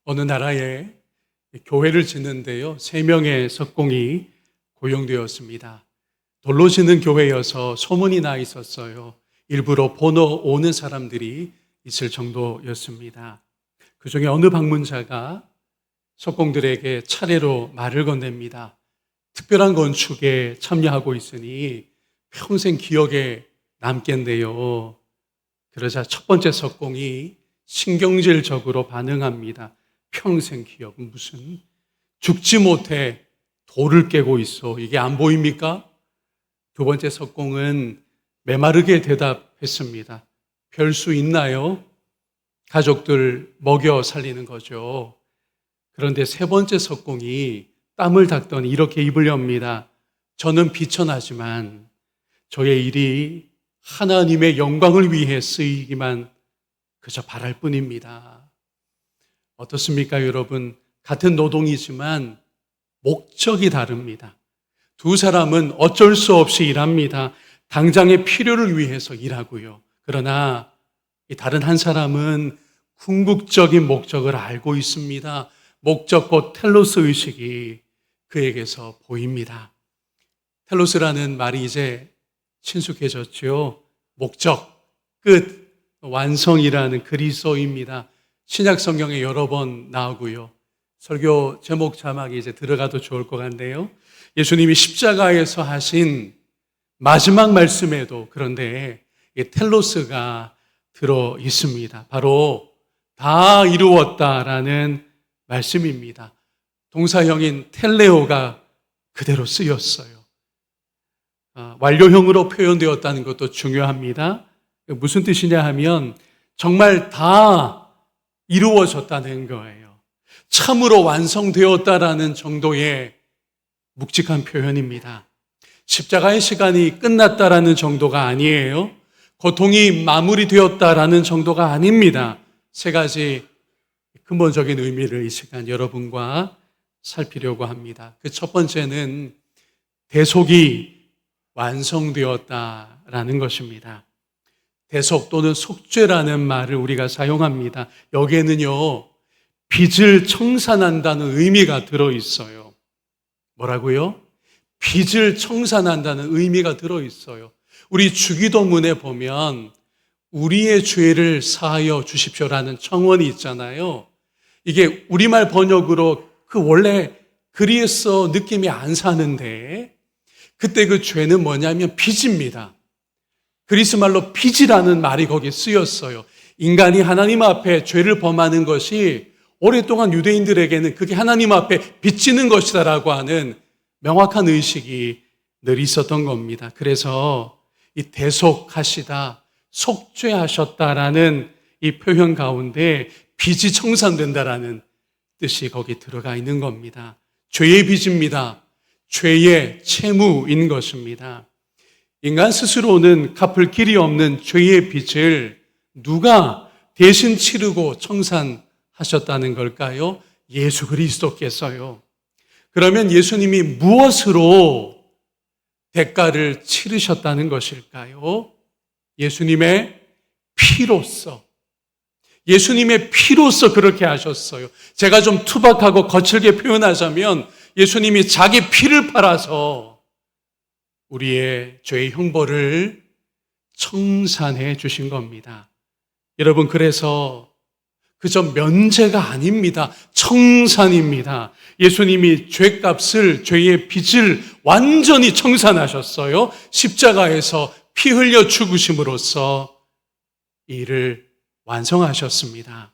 어느 나라에 교회를 짓는데요, 3명의 석공이 고용되었습니다. 돌로 짓는 교회여서 소문이 나 있었어요. 일부러 보러 오는 사람들이 있을 정도였습니다. 그 중에 어느 방문자가 석공들에게 차례로 말을 건넵니다. 특별한 건축에 참여하고 있으니 평생 기억에 남겠네요. 그러자 첫 번째 석공이 신경질적으로 반응합니다. 평생 기억, 무슨 죽지 못해 돌을 깨고 있어. 이게 안 보입니까? 두 번째 석공은 메마르게 대답했습니다. 별 수 있나요? 가족들 먹여 살리는 거죠. 그런데 세 번째 석공이 땀을 닦더니 이렇게 입을 엽니다. 저는 비천하지만 저의 일이 하나님의 영광을 위해 쓰이기만 그저 바랄 뿐입니다. 어떻습니까, 여러분? 같은 노동이지만 목적이 다릅니다. 두 사람은 어쩔 수 없이 일합니다. 당장의 필요를 위해서 일하고요. 그러나 다른 한 사람은 궁극적인 목적을 알고 있습니다. 목적 곧 텔로스 의식이 그에게서 보입니다. 텔로스라는 말이 이제 친숙해졌죠. 목적, 끝, 완성이라는 그리스어입니다. 신약 성경에 여러 번 나오고요. 설교 제목 자막이 이제 들어가도 좋을 것 같네요. 예수님이 십자가에서 하신 마지막 말씀에도 그런데 텔로스가 들어 있습니다. 바로 다 이루었다라는 말씀입니다. 동사형인 텔레오가 그대로 쓰였어요. 완료형으로 표현되었다는 것도 중요합니다. 무슨 뜻이냐 하면 정말 다 이루어졌다는 거예요. 참으로 완성되었다라는 정도의 묵직한 표현입니다. 십자가의 시간이 끝났다라는 정도가 아니에요. 고통이 마무리되었다라는 정도가 아닙니다. 세 가지 근본적인 의미를 이 시간 여러분과 살피려고 합니다. 그 첫 번째는 대속이 완성되었다라는 것입니다. 대속 또는 속죄라는 말을 우리가 사용합니다. 여기에는요, 빚을 청산한다는 의미가 들어있어요. 뭐라고요? 빚을 청산한다는 의미가 들어있어요. 우리 주기도문에 보면 우리의 죄를 사하여 주십시오라는 청원이 있잖아요. 이게 우리말 번역으로 그 원래 그리스어 느낌이 안 사는데 그때 그 죄는 뭐냐면 빚입니다. 그리스말로 빚이라는 말이 거기에 쓰였어요. 인간이 하나님 앞에 죄를 범하는 것이 오랫동안 유대인들에게는 그게 하나님 앞에 빚지는 것이다라고 하는 명확한 의식이 늘 있었던 겁니다. 그래서 이 대속하시다, 속죄하셨다라는 이 표현 가운데 빚이 청산된다라는 뜻이 거기 들어가 있는 겁니다. 죄의 빚입니다. 죄의 채무인 것입니다. 인간 스스로는 갚을 길이 없는 죄의 빚을 누가 대신 치르고 청산하셨다는 걸까요? 예수 그리스도께서요. 그러면 예수님이 무엇으로 대가를 치르셨다는 것일까요? 예수님의 피로써. 예수님의 피로써 그렇게 하셨어요. 제가 좀 투박하고 거칠게 표현하자면 예수님이 자기 피를 팔아서 우리의 죄의 형벌을 청산해 주신 겁니다. 여러분, 그래서 그저 면제가 아닙니다. 청산입니다. 예수님이 죄값을, 죄의 빚을 완전히 청산하셨어요. 십자가에서 피 흘려 죽으심으로써 이 일을 완성하셨습니다.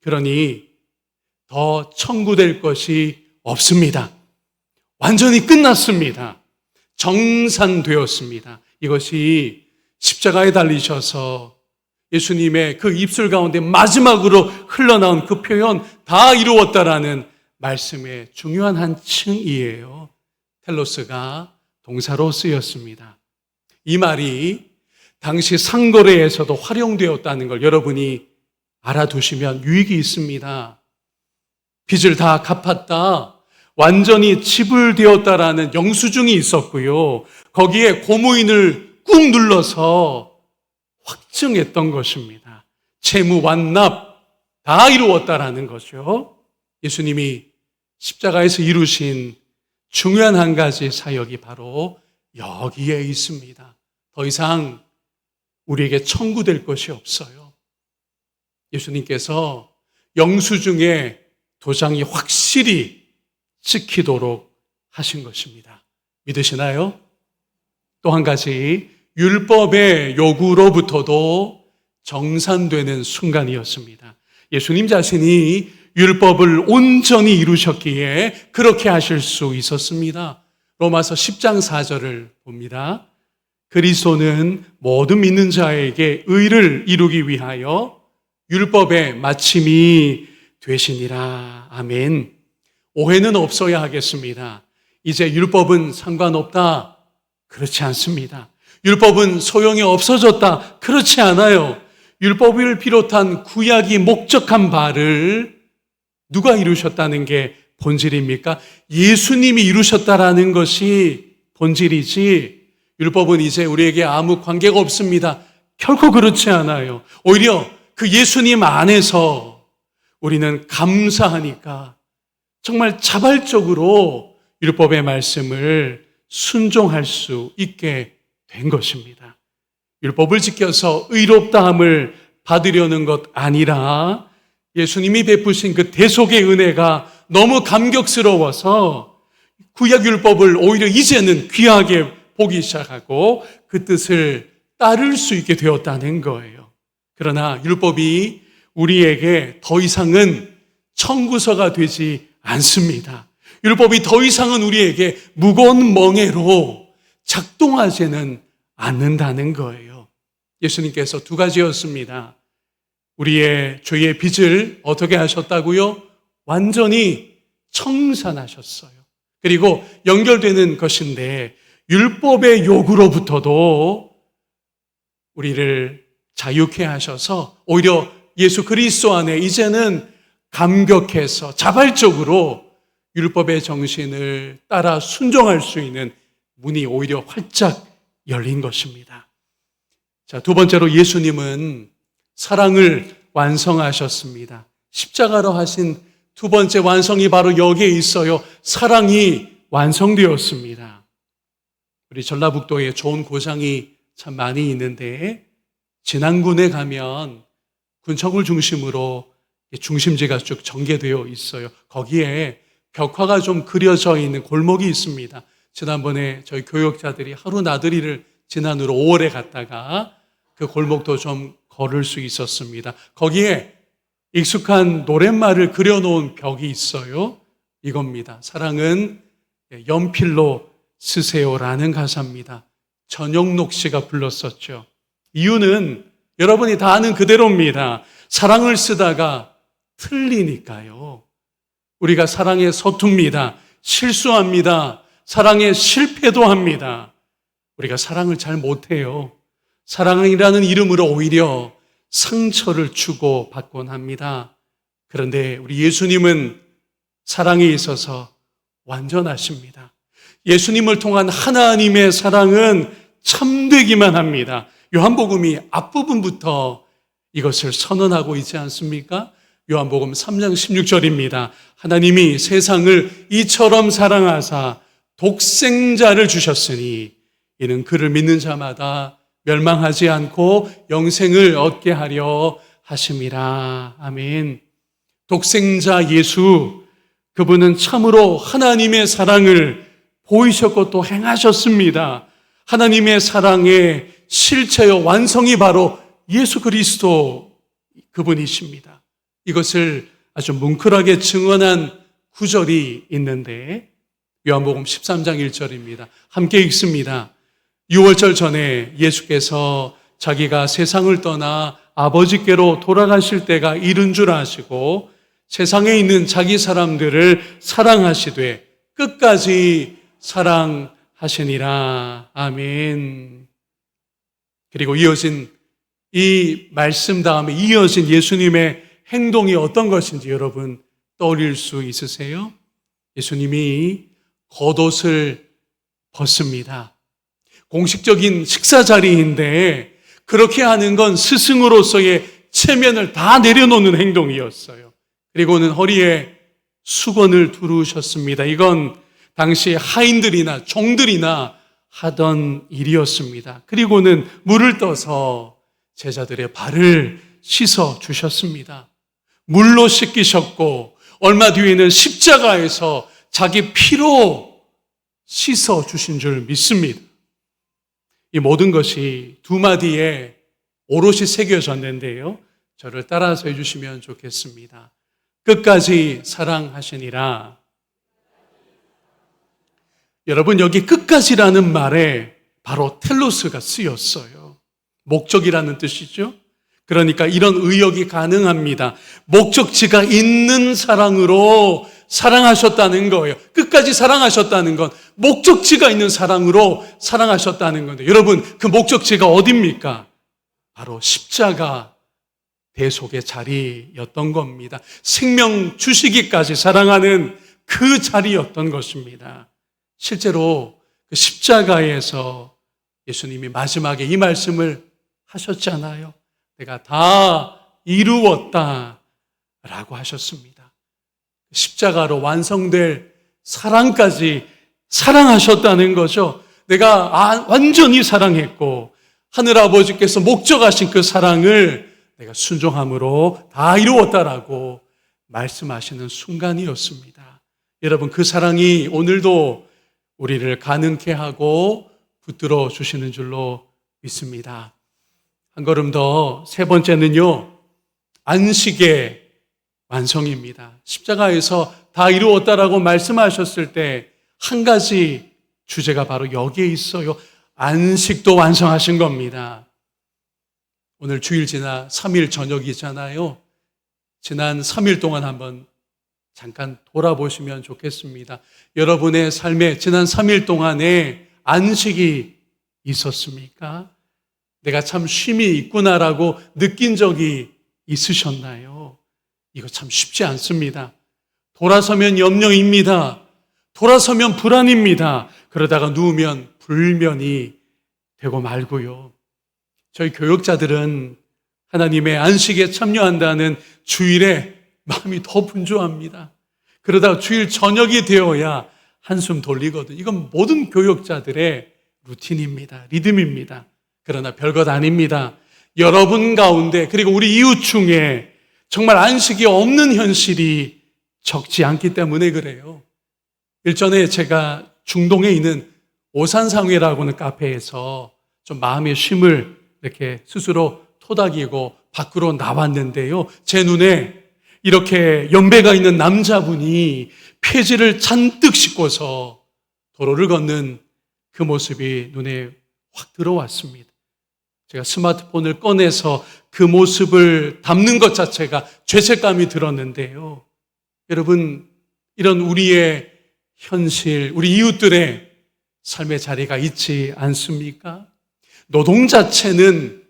그러니 더 청구될 것이 없습니다. 완전히 끝났습니다. 정산되었습니다. 이것이 십자가에 달리셔서 예수님의 그 입술 가운데 마지막으로 흘러나온 그 표현, 다 이루었다라는 말씀의 중요한 한 층이에요. 텔로스가 동사로 쓰였습니다. 이 말이 당시 상거래에서도 활용되었다는 걸 여러분이 알아두시면 유익이 있습니다. 빚을 다 갚았다, 완전히 지불되었다라는 영수증이 있었고요. 거기에 고무인을 꾹 눌러서 확증했던 것입니다. 채무 완납 다 이루었다라는 거죠. 예수님이 십자가에서 이루신 중요한 한 가지 사역이 바로 여기에 있습니다. 더 이상 우리에게 청구될 것이 없어요. 예수님께서 영수증에 도장이 확실히 찍히도록 하신 것입니다. 믿으시나요? 또 한 가지, 율법의 요구로부터도 정산되는 순간이었습니다. 예수님 자신이 율법을 온전히 이루셨기에 그렇게 하실 수 있었습니다. 로마서 10장 4절을 봅니다. 그리스도는 모든 믿는 자에게 의를 이루기 위하여 율법의 마침이 되시니라. 아멘. 오해는 없어야 하겠습니다. 이제 율법은 상관없다. 그렇지 않습니다. 율법은 소용이 없어졌다. 그렇지 않아요. 율법을 비롯한 구약이 목적한 바를 누가 이루셨다는 게 본질입니까? 예수님이 이루셨다라는 것이 본질이지, 율법은 이제 우리에게 아무 관계가 없습니다. 결코 그렇지 않아요. 오히려 그 예수님 안에서 우리는 감사하니까 정말 자발적으로 율법의 말씀을 순종할 수 있게 된 것입니다. 율법을 지켜서 의롭다함을 받으려는 것 아니라 예수님이 베푸신 그 대속의 은혜가 너무 감격스러워서 구약율법을 오히려 이제는 귀하게 보기 시작하고 그 뜻을 따를 수 있게 되었다는 거예요. 그러나 율법이 우리에게 더 이상은 청구서가 되지 않습니다. 율법이 더 이상은 우리에게 무거운 멍에로 작동하지는 않는다는 거예요. 예수님께서 두 가지였습니다. 우리의 죄의 빚을 어떻게 하셨다고요? 완전히 청산하셨어요. 그리고 연결되는 것인데 율법의 요구로부터도 우리를 자유케 하셔서 오히려 예수 그리스도 안에 이제는 감격해서 자발적으로 율법의 정신을 따라 순종할 수 있는 문이 오히려 활짝 열린 것입니다. 자, 두 번째로 예수님은 사랑을 완성하셨습니다. 십자가로 하신 두 번째 완성이 바로 여기에 있어요. 사랑이 완성되었습니다. 우리 전라북도에 좋은 고장이 참 많이 있는데 진안군에 가면 군청을 중심으로 중심지가 쭉 전개되어 있어요. 거기에 벽화가 좀 그려져 있는 골목이 있습니다. 지난번에 저희 교역자들이 하루 나들이를 진안으로 5월에 갔다가 그 골목도 좀 걸을 수 있었습니다. 거기에 익숙한 노랫말을 그려놓은 벽이 있어요. 이겁니다. 사랑은 연필로 쓰세요라는 가사입니다. 전용록 씨가 불렀었죠. 이유는 여러분이 다 아는 그대로입니다. 사랑을 쓰다가 틀리니까요. 우리가 사랑에 서툽니다. 실수합니다. 사랑에 실패도 합니다. 우리가 사랑을 잘 못해요. 사랑이라는 이름으로 오히려 상처를 주고 받곤 합니다. 그런데 우리 예수님은 사랑에 있어서 완전하십니다. 예수님을 통한 하나님의 사랑은 참되기만 합니다. 요한복음이 앞부분부터 이것을 선언하고 있지 않습니까? 요한복음 3장 16절입니다. 하나님이 세상을 이처럼 사랑하사 독생자를 주셨으니 이는 그를 믿는 자마다 멸망하지 않고 영생을 얻게 하려 하심이라. 아멘. 독생자 예수, 그분은 참으로 하나님의 사랑을 보이셨고 또 행하셨습니다. 하나님의 사랑의 실체요 완성이 바로 예수 그리스도 그분이십니다. 이것을 아주 뭉클하게 증언한 구절이 있는데 요한복음 13장 1절입니다. 함께 읽습니다. 6월절 전에 예수께서 자기가 세상을 떠나 아버지께로 돌아가실 때가 이른 줄 아시고 세상에 있는 자기 사람들을 사랑하시되 끝까지 사랑하시니라. 아멘. 그리고 이어진 이 말씀 다음에 이어진 예수님의 행동이 어떤 것인지 여러분 떠올릴 수 있으세요? 예수님이 겉옷을 벗습니다. 공식적인 식사 자리인데 그렇게 하는 건 스승으로서의 체면을 다 내려놓는 행동이었어요. 그리고는 허리에 수건을 두르셨습니다. 이건 당시 하인들이나 종들이나 하던 일이었습니다. 그리고는 물을 떠서 제자들의 발을 씻어 주셨습니다. 물로 씻기셨고 얼마 뒤에는 십자가에서 자기 피로 씻어 주신 줄 믿습니다. 이 모든 것이 두 마디에 오롯이 새겨졌는데요. 저를 따라서 해주시면 좋겠습니다. 끝까지 사랑하시니라. 여러분, 여기 끝까지라는 말에 바로 텔로스가 쓰였어요. 목적이라는 뜻이죠. 그러니까 이런 의역이 가능합니다. 목적지가 있는 사랑으로 사랑하셨다는 거예요. 끝까지 사랑하셨다는 건 목적지가 있는 사랑으로 사랑하셨다는 건데, 여러분, 그 목적지가 어디입니까? 바로 십자가 대속의 자리였던 겁니다. 생명 주시기까지 사랑하는 그 자리였던 것입니다. 실제로 그 십자가에서 예수님이 마지막에 이 말씀을 하셨잖아요. 내가 다 이루었다 라고 하셨습니다. 십자가로 완성될 사랑까지 사랑하셨다는 거죠. 내가 완전히 사랑했고 하늘아버지께서 목적하신 그 사랑을 내가 순종함으로 다 이루었다라고 말씀하시는 순간이었습니다. 여러분, 그 사랑이 오늘도 우리를 가능케 하고 붙들어 주시는 줄로 믿습니다. 한 걸음 더, 세 번째는요, 안식의 완성입니다. 십자가에서 다 이루었다라고 말씀하셨을 때 한 가지 주제가 바로 여기에 있어요. 안식도 완성하신 겁니다. 오늘 주일 지나 3일 저녁이잖아요. 지난 3일 동안 한번 잠깐 돌아보시면 좋겠습니다. 여러분의 삶에 지난 3일 동안에 안식이 있었습니까? 내가 참 쉼이 있구나라고 느낀 적이 있으셨나요? 이거 참 쉽지 않습니다. 돌아서면 염려입니다. 돌아서면 불안입니다. 그러다가 누우면 불면이 되고 말고요. 저희 교역자들은 하나님의 안식에 참여한다는 주일에 마음이 더 분주합니다. 그러다가 주일 저녁이 되어야 한숨 돌리거든요. 이건 모든 교역자들의 루틴입니다. 리듬입니다. 그러나 별것 아닙니다. 여러분 가운데 그리고 우리 이웃 중에 정말 안식이 없는 현실이 적지 않기 때문에 그래요. 일전에 제가 중동에 있는 오산상회라고 하는 카페에서 좀 마음의 쉼을 이렇게 스스로 토닥이고 밖으로 나왔는데요. 제 눈에 이렇게 연배가 있는 남자분이 폐지를 잔뜩 싣고서 도로를 걷는 그 모습이 눈에 확 들어왔습니다. 제가 스마트폰을 꺼내서 그 모습을 담는 것 자체가 죄책감이 들었는데요. 여러분, 이런 우리의 현실, 우리 이웃들의 삶의 자리가 있지 않습니까? 노동 자체는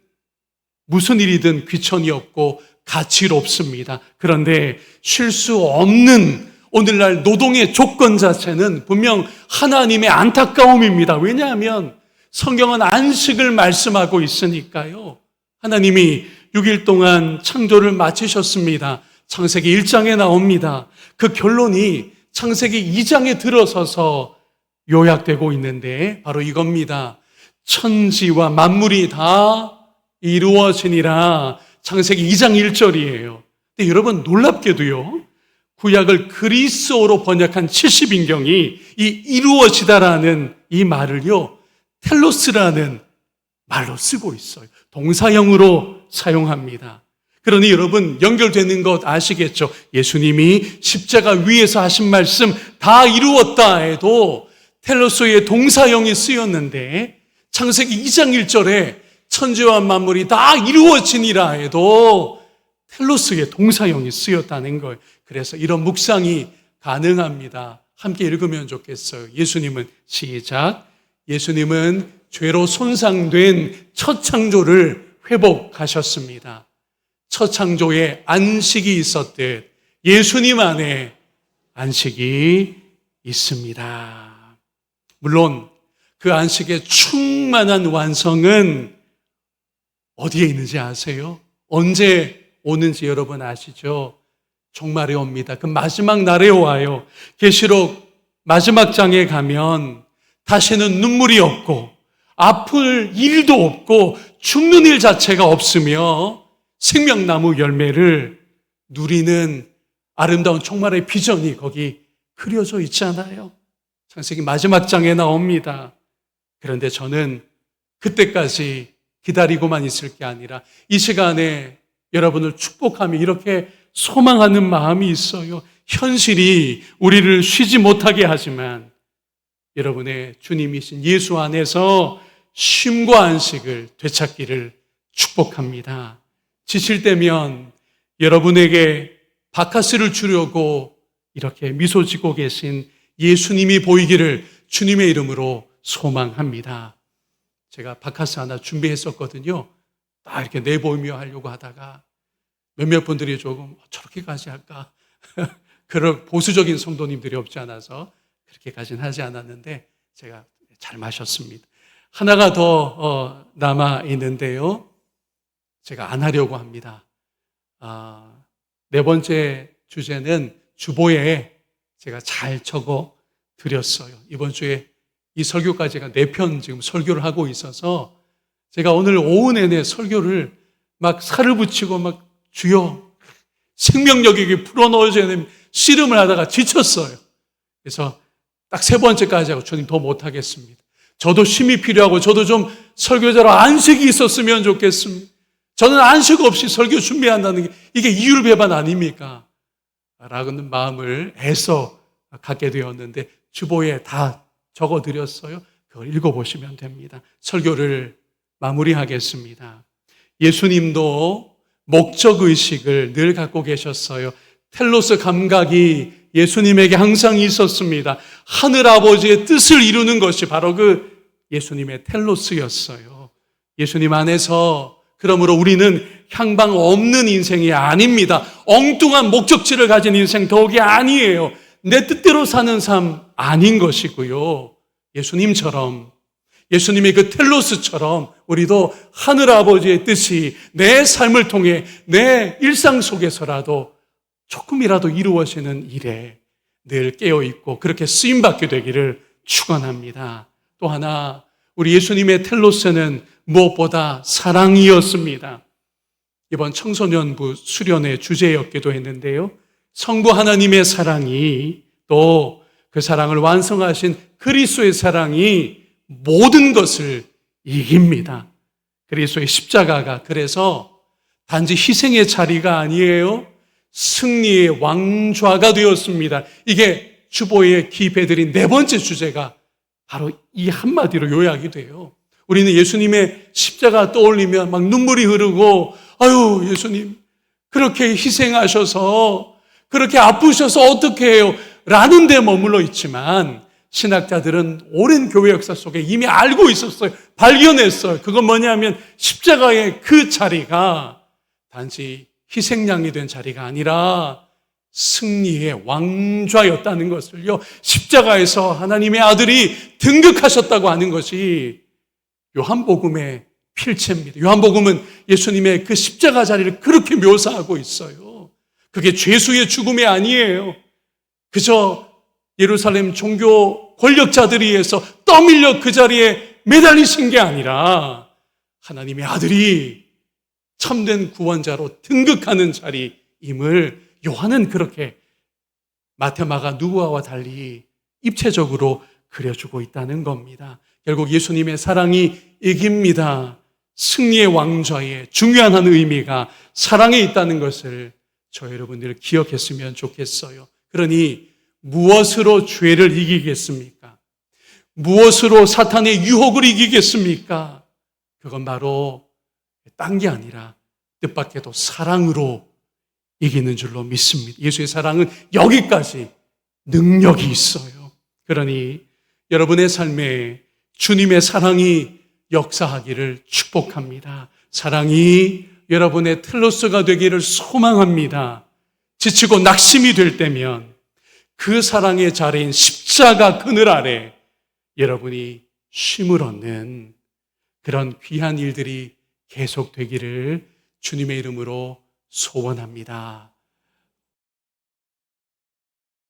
무슨 일이든 귀천이 없고 가치롭습니다. 그런데 쉴 수 없는 오늘날 노동의 조건 자체는 분명 하나님의 안타까움입니다. 왜냐하면 성경은 안식을 말씀하고 있으니까요. 하나님이 6일 동안 창조를 마치셨습니다. 창세기 1장에 나옵니다. 그 결론이 창세기 2장에 들어서서 요약되고 있는데 바로 이겁니다. 천지와 만물이 다 이루어지니라. 창세기 2장 1절이에요. 근데 여러분, 놀랍게도요, 구약을 그리스어로 번역한 70인경이 이 이루어지다라는 이 말을요, 텔로스라는 말로 쓰고 있어요. 동사형으로 사용합니다. 그러니 여러분, 연결되는 것 아시겠죠? 예수님이 십자가 위에서 하신 말씀 다 이루었다 해도 텔로스의 동사형이 쓰였는데 창세기 2장 1절에 천지와 만물이 다 이루어지니라 해도 텔로스의 동사형이 쓰였다는 거예요. 그래서 이런 묵상이 가능합니다. 함께 읽으면 좋겠어요. 예수님은 시작. 예수님은 죄로 손상된 첫 창조를 회복하셨습니다. 첫 창조에 안식이 있었듯 예수님 안에 안식이 있습니다. 물론 그 안식의 충만한 완성은 어디에 있는지 아세요? 언제 오는지 여러분 아시죠? 종말에 옵니다. 그 마지막 날에 와요. 계시록 마지막 장에 가면 다시는 눈물이 없고 아플 일도 없고 죽는 일 자체가 없으며 생명나무 열매를 누리는 아름다운 종말의 비전이 거기 그려져 있잖아요. 창세기 마지막 장에 나옵니다. 그런데 저는 그때까지 기다리고만 있을 게 아니라 이 시간에 여러분을 축복하며 이렇게 소망하는 마음이 있어요. 현실이 우리를 쉬지 못하게 하지만 여러분의 주님이신 예수 안에서 쉼과 안식을 되찾기를 축복합니다. 지칠 때면 여러분에게 바카스를 주려고 이렇게 미소 짓고 계신 예수님이 보이기를 주님의 이름으로 소망합니다. 제가 바카스 하나 준비했었거든요. 딱 이렇게 내보이며 하려고 하다가 몇몇 분들이 조금 저렇게까지 할까? 그런 보수적인 성도님들이 없지 않아서 그렇게까지는 하지 않았는데 제가 잘 마셨습니다. 하나가 더 남아 있는데요. 제가 안 하려고 합니다. 네 번째 주제는 주보에 제가 잘 적어 드렸어요. 이번 주에 이 설교까지 제가 4편 지금 설교를 하고 있어서 제가 오늘 오후 내내 설교를 막 살을 붙이고 막 주여 생명력에게 풀어넣어줘야 되는 씨름을 하다가 지쳤어요. 그래서 딱 3번째까지 하고 주님 더 못하겠습니다. 저도 쉼이 필요하고 저도 좀 설교자로 안식이 있었으면 좋겠습니다. 저는 안식 없이 설교 준비한다는 게 이게 이율배반 아닙니까? 라는 마음을 애써 갖게 되었는데 주보에 다 적어드렸어요. 그걸 읽어보시면 됩니다. 설교를 마무리하겠습니다. 예수님도 목적의식을 늘 갖고 계셨어요. 텔로스 감각이 예수님에게 항상 있었습니다. 하늘아버지의 뜻을 이루는 것이 바로 그 예수님의 텔로스였어요. 예수님 안에서 그러므로 우리는 향방 없는 인생이 아닙니다. 엉뚱한 목적지를 가진 인생 더욱이 아니에요. 내 뜻대로 사는 삶 아닌 것이고요. 예수님처럼 예수님의 그 텔로스처럼 우리도 하늘아버지의 뜻이 내 삶을 통해 내 일상 속에서라도 조금이라도 이루어지는 일에 늘 깨어있고 그렇게 쓰임받게 되기를 축원합니다. 또 하나 우리 예수님의 텔로스는 무엇보다 사랑이었습니다. 이번 청소년부 수련의 주제였기도 했는데요. 성부 하나님의 사랑이 또 그 사랑을 완성하신 그리스도의 사랑이 모든 것을 이깁니다. 그리스도의 십자가가 그래서 단지 희생의 자리가 아니에요. 승리의 왕좌가 되었습니다. 이게 주보에 기입해드린 4번째 주제가 바로 이 한마디로 요약이 돼요. 우리는 예수님의 십자가 떠올리면 막 눈물이 흐르고 아유 예수님 그렇게 희생하셔서 그렇게 아프셔서 어떻게 해요? 라는 데 머물러 있지만 신학자들은 오랜 교회 역사 속에 이미 알고 있었어요. 발견했어요. 그건 뭐냐면 십자가의 그 자리가 단지 희생양이 된 자리가 아니라 승리의 왕좌였다는 것을요. 십자가에서 하나님의 아들이 등극하셨다고 하는 것이 요한복음의 필체입니다. 요한복음은 예수님의 그 십자가 자리를 그렇게 묘사하고 있어요. 그게 죄수의 죽음이 아니에요. 그저 예루살렘 종교 권력자들에 의해서 떠밀려 그 자리에 매달리신 게 아니라 하나님의 아들이 참된 구원자로 등극하는 자리임을 요한은 그렇게 마태, 마가, 누가와 달리 입체적으로 그려주고 있다는 겁니다. 결국 예수님의 사랑이 이깁니다. 승리의 왕좌에 중요한 한 의미가 사랑에 있다는 것을 저 여러분들 기억했으면 좋겠어요. 그러니 무엇으로 죄를 이기겠습니까? 무엇으로 사탄의 유혹을 이기겠습니까? 그건 바로 딴 게 아니라 뜻밖에도 사랑으로 이기는 줄로 믿습니다. 예수의 사랑은 여기까지 능력이 있어요. 그러니 여러분의 삶에 주님의 사랑이 역사하기를 축복합니다. 사랑이 여러분의 텔로스가 되기를 소망합니다. 지치고 낙심이 될 때면 그 사랑의 자리인 십자가 그늘 아래 여러분이 쉼을 얻는 그런 귀한 일들이 계속되기를 주님의 이름으로 소원합니다.